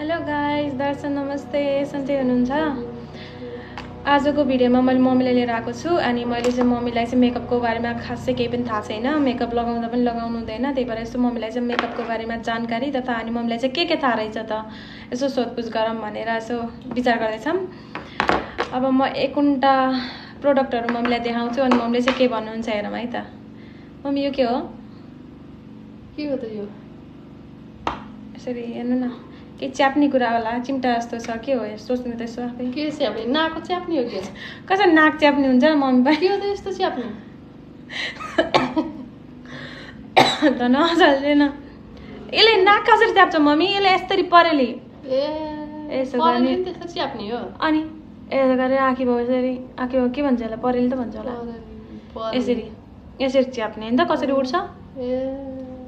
Hello guys, दर्शन नमस्ते, सन्चै हुनुहुन्छ? आजको भिडियोमा मैले मम्मीलाई लिएर आएको छु अनि मैले चाहिँ मम्मीलाई चाहिँ मेकअपको बारेमा खासै केही पनि थाहा छैन। मेकअप लगाउँदा पनि लगाउनु हुँदैन, त्यही भएर यसो मम्मीलाई चाहिँ मेकअपको बारेमा जानकारी तथा अनि मम्मीलाई चाहिँ के थाहा रहेछ त यसो सोधपुछ गरौँ भनेर यसो विचार गर्दैछौँ। अब म एकउन्टा प्रोडक्टहरू मम्मीलाई देखाउँछु अनि मम्मीले चाहिँ के भन्नुहुन्छ हेरौँ है त। मम्मी यो के हो? के हो त यो? यसरी हेर्नु न, के च्याप्ने कुरा होला, चिम्टा जस्तो छ। के हो सोच्नु त यसो आफै। के च्याप्ने? नाकको च्याप्ने हो के? कसरी नाक च्याप्ने हुन्छ मम्मी पनि? के हो त यस्तो च्याप्ने? त नचल्दैन। यसले नाक कसरी च्याप्छ मम्मी? यसले यस्तरी परेली यसो गर्ने त्यस्तो च्याप्ने हो। अनि यसो गरेर आँखी भाउ यसरी, आँखी भाउ के भन्छ होला, परेली त भन्छ होला। यसरी यसरी च्याप्ने होइन त? कसरी उठ्छ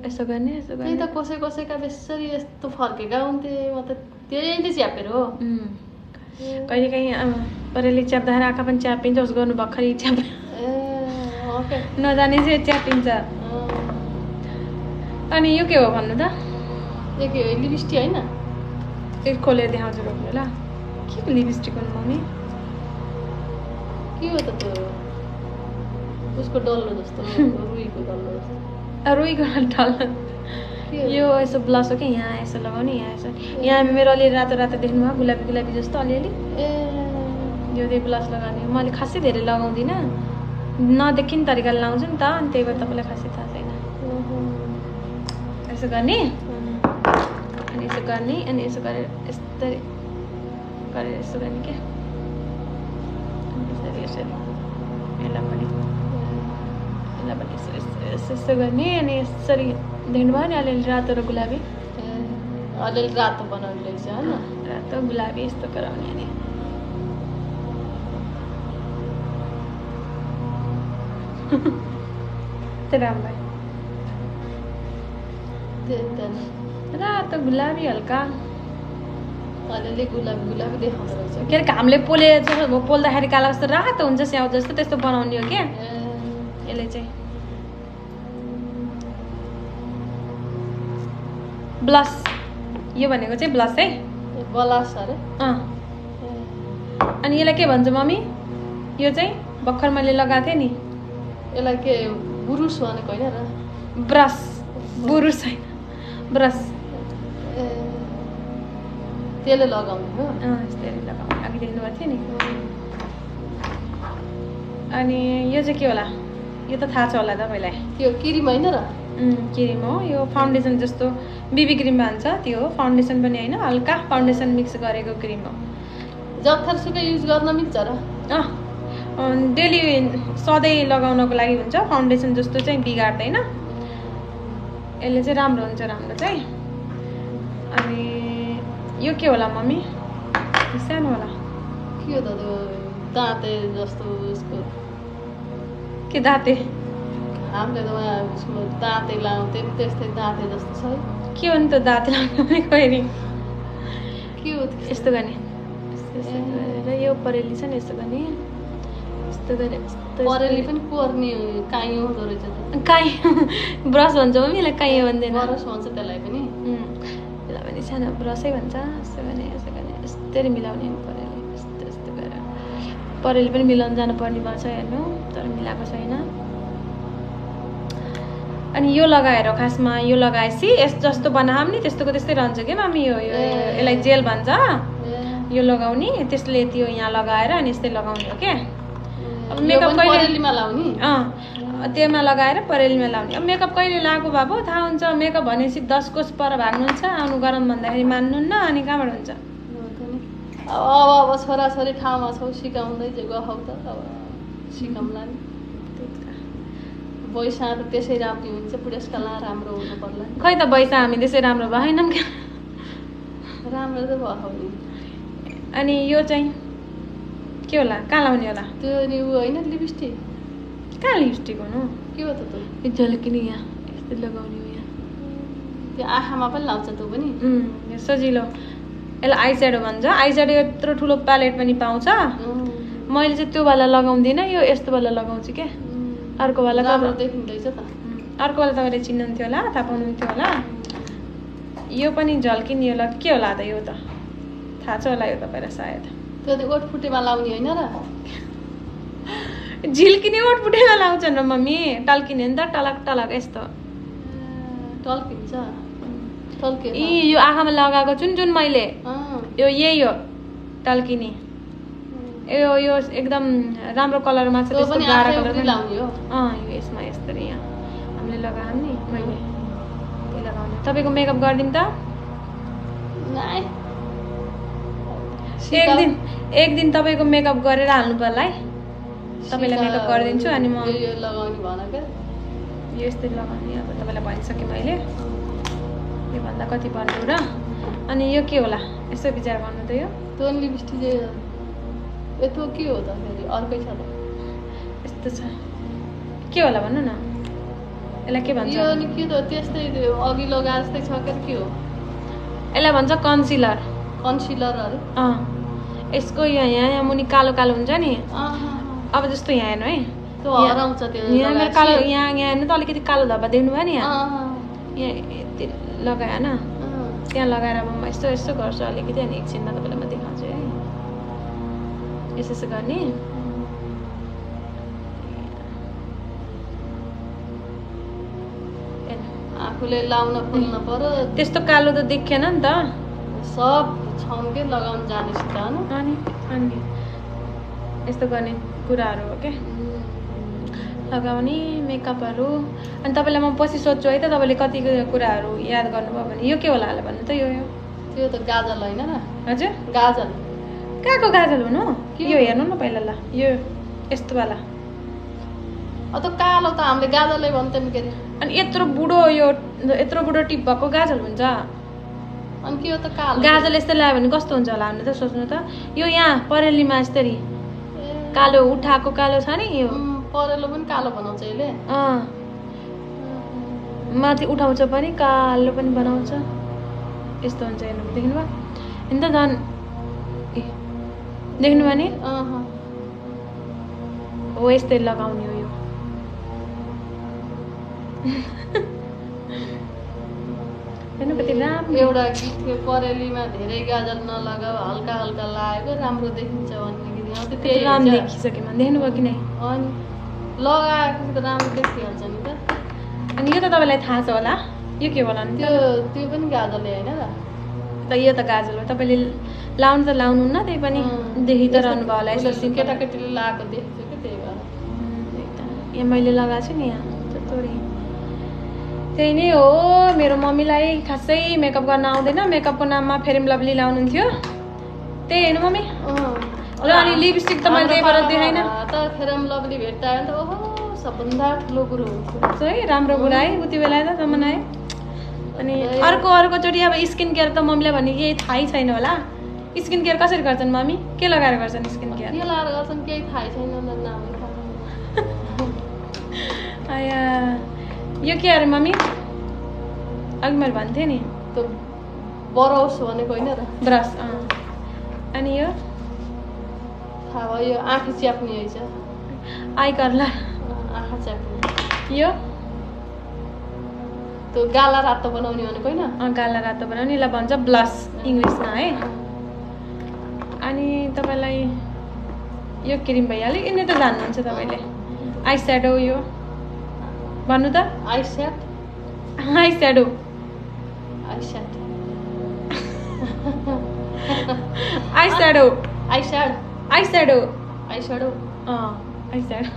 यसो गर्ने, यसो गर्ने। त्यही त कसै कसैका बेसरी यस्तो फर्केका हुन्थे, म त त्यही त च्यापेर हो। कहिले काहीँ परेली च्याप्दाखेरि आँखा पनि च्यापिन्छ, उस गर्नु भर्खरै च्याप नजाने चाहिँ च्यापिन्छ। अनि यो के हो भन्नु त? यो के हो? लिपस्टिक होइन? एक खोलेर देखाउँछु रोक्नु ल। के को लिपस्टिक हो मम्मी? के हो त त्यो? उसको डल्लो जस्तो, रुईको डल्लो जस्तो। रुईको डल्लो यो यसो ब्लस हो कि यहाँ यसो लगाउने, यहाँ यसो, यहाँ मेरो अलिअलि रातो रातो देख्नुभयो, गुलाबी गुलाबी जस्तो अलिअलि। यो चाहिँ ब्लस लगाउने। मैले खासै धेरै लगाउँदिनँ, नदेखिने तरिकाले लाउँछु नि त, अनि त्यही भएर तपाईँलाई खासै थाहा छैन। यसो गर्ने अनि यसो गर्ने अनि यसो गरेर यस्तै गरेर यसो गर्ने क्या, यसरी यसरी यसलाई पनि यस्तो गर्ने अनि यसरी देख्नुभयो नि अलिअलि रातो र गुलाबी, अलिअलि रातो बनाउने रहेछ होइन? रातो गुलाबी यस्तो गराउने अनि त्यो राम्रो रातो गुलाबी हल्का अलिअलि गुलाबी गुलाबी देखाउँदो रहेछ। के अरे घामले पोल्दाखेरि काला जस्तो रातो हुन्छ, स्याउ जस्तो, त्यस्तो बनाउने हो क्या यसले चाहिँ। ब्लस यो भनेको चाहिँ ब्लस है, ब्लस अरे। अनि यसलाई के भन्छ मम्मी? यो चाहिँ भर्खर मैले लगाएको थिएँ नि, यसलाई के बुरुस भनेको होइन र? ब्रस, बुरुस होइन, ब्रस। त्यसले लगाउने हो? त्यसले लगाउने, अघि देख्नुभएको थियो नि। अनि यो चाहिँ के होला? यो त थाहा छ होला तपाईँलाई, त्यो क्रिम होइन र? क्रिम हो यो, फाउन्डेसन जस्तो बिबी क्रिम भन्छ त्यो हो, फाउन्डेसन पनि होइन, हल्का फाउन्डेसन मिक्स गरेको क्रिम हो। जत्थरसुकै युज गर्न मिल्छ र? डेली सधैँ लगाउनको लागि हुन्छ, फाउन्डेसन जस्तो चाहिँ बिगार्दैन, यसले चाहिँ राम्रो हुन्छ, राम्रो चाहिँ। अनि यो के होला मम्मी? सानो होला के हो त त्यो? दाँते जस्तो उसको के दाँते? हामीले त उहाँ उसको दाँते लाउँथे नि, त्यस्तै दाँते जस्तो छ है। के हो नि त दाँते लाउने भनेको? हेरी के हो यस्तो गर्ने, यो परेली छ नि, यस्तो गर्ने, यस्तो गरेर परेली पनि कोर्ने काइँ हुँदो रहेछ त। काइँ ब्रस भन्छ मम्मी यसलाई, काइँ भन्दैन, ब्रस भन्छ त्यसलाई पनि। यसलाई पनि सानो ब्रसै भन्छ। यस्तो गर्ने, यसो गर्ने, यस्तरी मिलाउने परेली, यस्तो यस्तो गरेर। परेली पनि मिलाउनु जानुपर्ने भएको छ हेर्नु, तर मिलाएको छैन। अनि यो लगाएर खासमा यो लगाएपछि यस जस्तो बनाऊँ नि त्यस्तोको त्यस्तै रहन्छ क्या मम्मी। यो यसलाई जेल भन्छ, यो लगाउने, त्यसले त्यो यहाँ लगाएर अनि यस्तै लगाउने हो क्या। अब मेकअप परेलीमा लाउने, त्योमा लगाएर परेलीमा लाउने। अब मेकअप कहिले लगाएको भए पो थाहा हुन्छ। मेकअप भनेपछि 10 कोस पर भाग्नुहुन्छ, आउनु गरम भन्दाखेरि मान्नुहुन्न, अनि कहाँबाट हुन्छ? अब छोराछोरी ठाउँमा छौ, सिकाउँदै गहौ त, अब सिकाउँला नि। पैसा त त्यसै राम्रो हुन्छ, बुढेसकालमा राम्रो हुनु पर्ला। खै त पैसा हामी त्यसै राम्रो भएनौँ क्या, राम्रो त भयो नि। अनि यो चाहिँ के होला? कहाँ लाउने होला? त्यो नि ऊ होइन लिपस्टिक? कहाँ लिपस्टिक हुनु? के हो त त्यो? यो झल्किने यहाँ यस्तो लगाउने हो, यहाँ त्यो आँखामा पनि लाउँछ त्यो पनि? सजिलो, यसलाई आई स्याडो भन्छ। आई स्याडो यत्रो ठुलो प्यालेट पनि पाउँछ। मैले चाहिँ त्यो वाला लगाउँदिनँ, यो यस्तो वाला लगाउँछु क्या। अर्को वाला राम्रो देखिँदैछ त। अर्को वाला तपाईँले चिन्नुहुन्थ्यो होला, थाहा पाउनुहुन्थ्यो होला। यो पनि झल्किने यो के होला त यो त थाहा छ होला यो तपाईँलाई सायद त्यो त ओठफुटेमा लाउने होइन र झिल्किने ओठफुटेमा लाउँछन् र मम्मी टल्किने नि त टलक टलक यस्तो टल्किन्छ टल्के यो आँखामा लगाएको छु नि जुन मैले यो यही हो टल्किने यो यो एकदम राम्रो कलरमा छ त्यसको गाढा कलर लाउने हो यो यसमा यस्तरी यहाँ हामीले लगाएँ नि मैले त्यही लगाउने तपाईँको मेकअप गरिदिउँ त एक दिन तपाईँको मेकअप गरेर हाल्नु पर्ला है तपाईँलाई मेकअप गरिदिन्छु अनि म यो लगाउने भन के यो यस्तै लगाउने अब तपाईँलाई भनिसकेँ मैले योभन्दा कति भन्नु र अनि यो के होला यसो विचार गर्नु त यो त्यो लिपस्टिक यस्तो के हो त फेरि अर्कै छ त यस्तो छ के होला भन्नु न यसलाई के भन्छ यो नि के त त्यस्तै अघि लगाए जस्तै छ के हो यसलाई भन्छ कन्सिलर कन्सिलरहरू यसको यहाँ मुनि कालो कालो हुन्छ नि अब जस्तो यहाँ हेर्नु है त्यो हराउँछ त्यो यहाँ मेरो कालो यहाँ हेर्नु त अलिकति कालो धब्बा देख्नु भयो नि यहाँ यति लगाएँ होइन त्यहाँ लगाएर अब म यस्तो यस्तो गर्छु अलिकति अनि एकछिनमा तपाईँलाई म देखाउँछु है यसो यसो गर्ने आफूले लाउन खोल्न पर्यो त्यस्तो कालो त देखिएन नि त सब छौके लगाउन जानेसित अनि अनि यस्तो गर्ने कुराहरू हो क्या लगाउने मेकअपहरू अनि तपाईँलाई म पछि सोध्छु है त तपाईँले कति कुराहरू याद गर्नुभयो भने यो के होला भन्नु त यो त्यो त गाजल होइन र हजुर गाजल कहाँको गाजल हुनु यो हेर्नु न पहिला ल यो यस्तोवाला त कालो त हामीले गाजलै भन्थ्यौँ के अरे अनि यत्रो बुढो टिप भएको गाजल हुन्छ अनि के हो त कालो गाजल यस्तै लगायो भने कस्तो हुन्छ होला भने त सोच्नु त यो यहाँ परेलीमा यस्तरी कालो उठाएको कालो छ नि यो परेलो पनि कालो बनाउँछ यसले माथि उठाउँछ पनि कालो पनि बनाउँछ यस्तो हुन्छ हेर्नु देख्नुभयो नि त झन् देख्नुभयो नि हो यस्तै लगाउने हो यो हेर्नु कति राम्रो एउटा गीत थियो परेलीमा धेरै गाजल नलगाऊ हल्का हल्का लागेको राम्रो देखिन्छ भन्ने गीत त्यही राम्रो देखिसक्यो भने देख्नुभयो कि नै अनि लगाएको त राम्रो देखिहाल्छ नि त अनि यो त तपाईँलाई थाहा छ होला यो के होला नि त्यो पनि गाजलै होइन र त यो त गाजल हो तपाईँले लाउनु त लाउनुहुन्न त्यही पनि देखि त रहनु भयो होला यसो केटाकेटीले लगाएको देख्छु कि त्यही भएर यहाँ मैले लगाएको छु नि यहाँ थोरै त्यही नै हो मेरो मम्मीलाई खासै मेकअप गर्न आउँदैन मेकअपको नाममा फेरिम लभली लाउनुहुन्थ्यो त्यही होइन मम्मी र अनि लिपस्टिक त मैले त्यही भएर देखाइन त फेरिम लभली भेट्टायो भने त ओहो सबभन्दा ठुलो कुरो हुन्छ है राम्रो कुरा है उति बेला त जमाना है अनि अर्कोचोटि अब स्किन केयर त मम्मीलाई भने केही थाहै छैन होला स्किन केयर कसरी गर्छन् मम्मी के लगाएर गर्छन् स्किन केयर के लगाएर गर्छन् केही थाहै छैन आया यो के अरे मम्मी अघि मैले भन्थेँ नि त्यो बरौस भनेको होइन र ब्रस अनि यो थाहा भयो यो आँखा च्याप्ने रहेछ आई कर्लर आँखा च्याप्ने यो त्यो गाला रातो बनाउने भनेको होइन गाला रातो बनाउने यसलाई भन्छ ब्लस इङ्ग्लिसमा है अनि तपाईँलाई यो क्रिम भइहाल्यो यिनी त जान्नुहुन्छ तपाईँले आई स्याडो यो भन्नु त I sad I shadow I sad I shadow I sad I shadow I shadow I shadow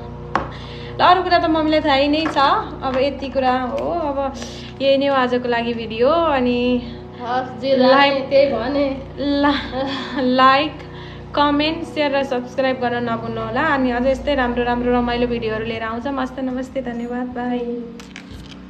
ल अरू कुरा त मम्मीलाई थाहै नै छ अब यति कुरा हो अब यही नै हो आजको लागि भिडियो अनि लाइक कमेन्ट सेयर र सब्सक्राइब गर्न नभुल्नु होला अनि अझै यस्तै राम्रो राम्रो रमाइलो भिडियोहरू लिएर आउँछ मस्त नमस्ते धन्यवाद बाई